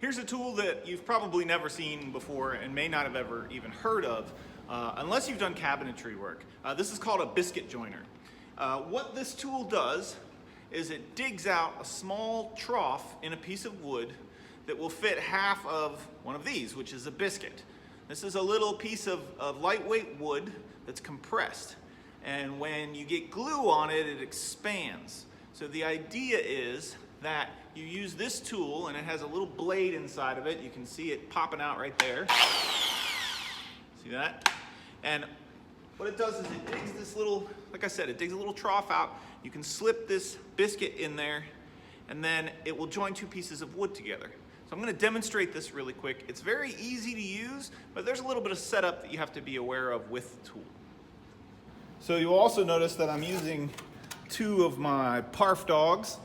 Here's a tool that you've probably never seen before and may not have ever even heard of, unless you've done cabinetry work. This is called a biscuit joiner. What this tool does is it digs out a small trough in a piece of wood that will fit half of one of these, which is a biscuit. This is a little piece of lightweight wood that's compressed. And when you get glue on it, it expands. So the idea is that you use this tool, and it has a little blade inside of it. You can see it popping out right there. See that? And what it does is it digs this little, like I said, it digs a little trough out. You can slip this biscuit in there, and then it will join two pieces of wood together. So I'm going to demonstrate this really quick. It's very easy to use, but there's a little bit of setup that you have to be aware of with the tool. So you'll also notice that I'm using two of my Parf dogs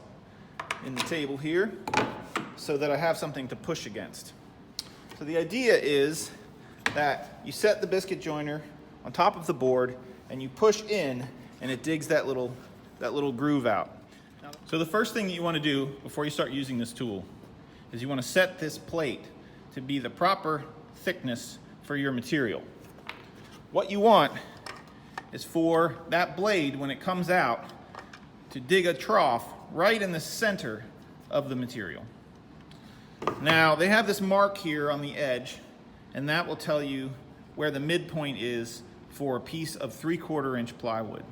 in the table here so that I have something to push against. So the idea is that you set the biscuit joiner on top of the board and you push in and it digs that little groove out. So the first thing that you want to do before you start using this tool is you want to set this plate to be the proper thickness for your material. What you want is for that blade, when it comes out, to dig a trough right in the center of the material. Now, they have this mark here on the edge, and that will tell you where the midpoint is for a piece of 3/4 inch plywood.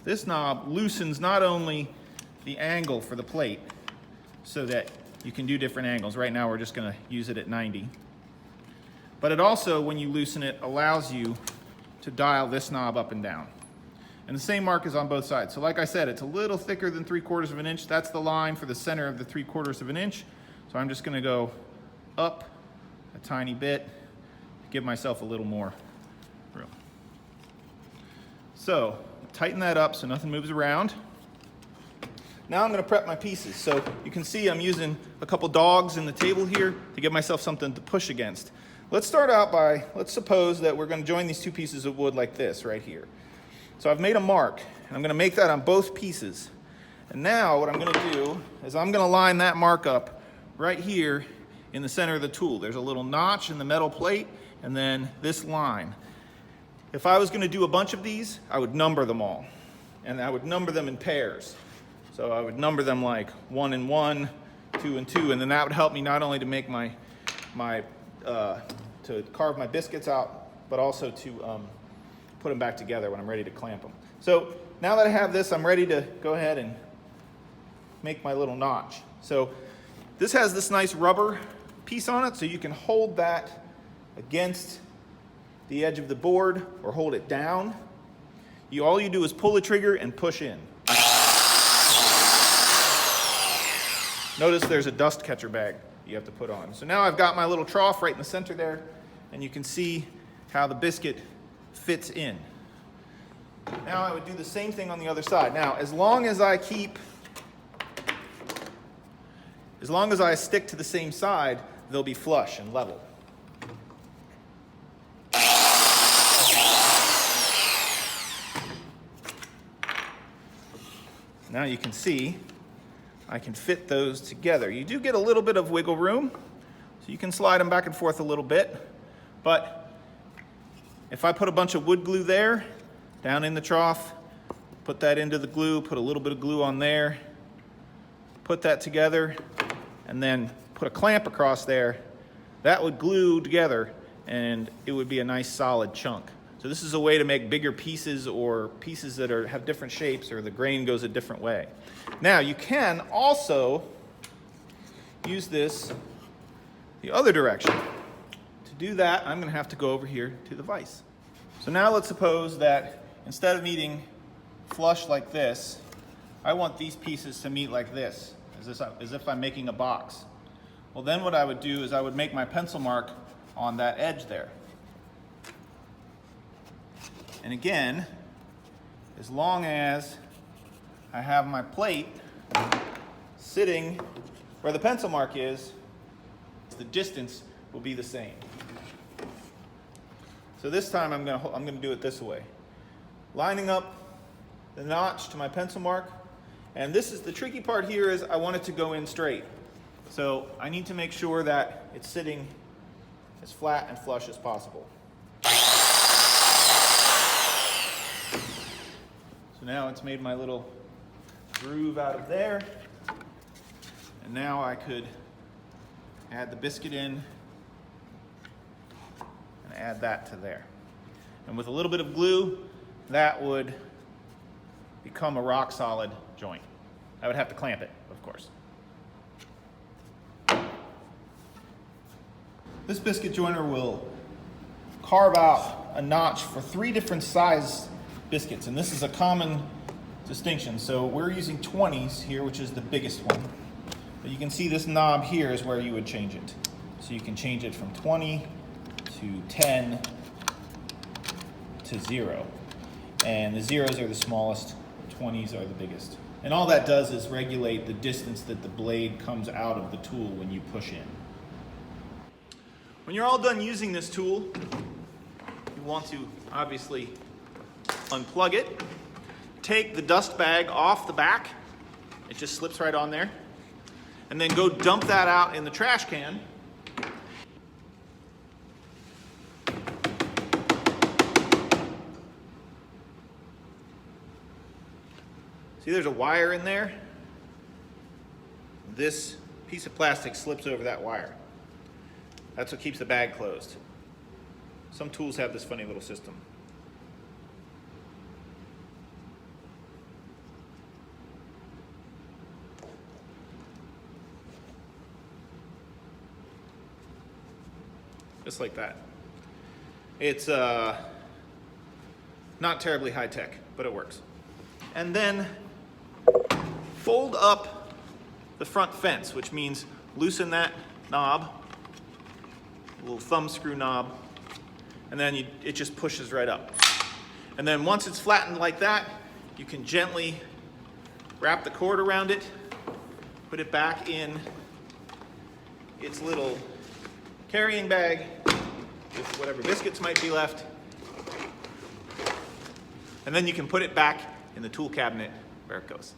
This knob loosens not only the angle for the plate so that you can do different angles. Right now we're just going to use it at 90. But it also, when you loosen it, allows you to dial this knob up and down. And the same mark is on both sides. So like I said, it's a little thicker than 3/4 of an inch. That's the line for the center of the 3/4 of an inch. So I'm just going to go up a tiny bit, give myself a little more room. So tighten that up so nothing moves around. Now I'm going to prep my pieces. So you can see I'm using a couple dogs in the table here to give myself something to push against. Let's start out by, let's suppose that we're going to join these two pieces of wood like this right here. So I've made a mark, and I'm going to make that on both pieces. And now what I'm going to do is I'm going to line that mark up right here in the center of the tool. There's a little notch in the metal plate, and then this line. If I was going to do a bunch of these, I would number them all. And I would number them in pairs. So I would number them like 1 and 1, 2 and 2, and then that would help me not only to make to carve my biscuits out, but also to put them back together when I'm ready to clamp them. So now that I have this, I'm ready to go ahead and make my little notch. So this has this nice rubber piece on it, so you can hold that against the edge of the board or hold it down. All you do is pull the trigger and push in. Notice there's a dust catcher bag you have to put on. So now I've got my little trough right in the center there, and you can see how the biscuit fits in. Now I would do the same thing on the other side. Now, as long as I stick to the same side, they'll be flush and level. Now you can see I can fit those together. You do get a little bit of wiggle room, so you can slide them back and forth a little bit. But if I put a bunch of wood glue there, down in the trough, put that into the glue, put a little bit of glue on there, put that together, and then put a clamp across there, that would glue together and it would be a nice solid chunk. So this is a way to make bigger pieces or pieces that have different shapes or the grain goes a different way. Now you can also use this the other direction. To do that, I'm going to have to go over here to the vise. So now let's suppose that instead of meeting flush like this, I want these pieces to meet like this, as if I'm making a box. Well, then what I would do is I would make my pencil mark on that edge there. And again, as long as I have my plate sitting where the pencil mark is, the distance will be the same. So this time I'm going to do it this way. Lining up the notch to my pencil mark, and this is the tricky part here is I want it to go in straight. So I need to make sure that it's sitting as flat and flush as possible. So now it's made my little groove out of there. And now I could add the biscuit in and add that to there. And with a little bit of glue, that would become a rock solid joint. I would have to clamp it, of course. This biscuit joiner will carve out a notch for 3 different size biscuits, and this is a common distinction. So we're using 20s here, which is the biggest one. But you can see this knob here is where you would change it. So you can change it from 20 to 10 to 0. And the 0s are the smallest, 20s are the biggest. And all that does is regulate the distance that the blade comes out of the tool when you push in. When you're all done using this tool, you want to obviously unplug it. Take the dust bag off the back. It just slips right on there. And then go dump that out in the trash can. See, there's a wire in there. This piece of plastic slips over that wire. That's what keeps the bag closed. Some tools have this funny little system. Just like that. It's not terribly high tech, but it works. And then fold up the front fence, which means loosen that knob, a little thumb screw knob, and then it just pushes right up. And then once it's flattened like that, you can gently wrap the cord around it, put it back in its little carrying bag with whatever biscuits might be left. And then you can put it back in the tool cabinet where it goes.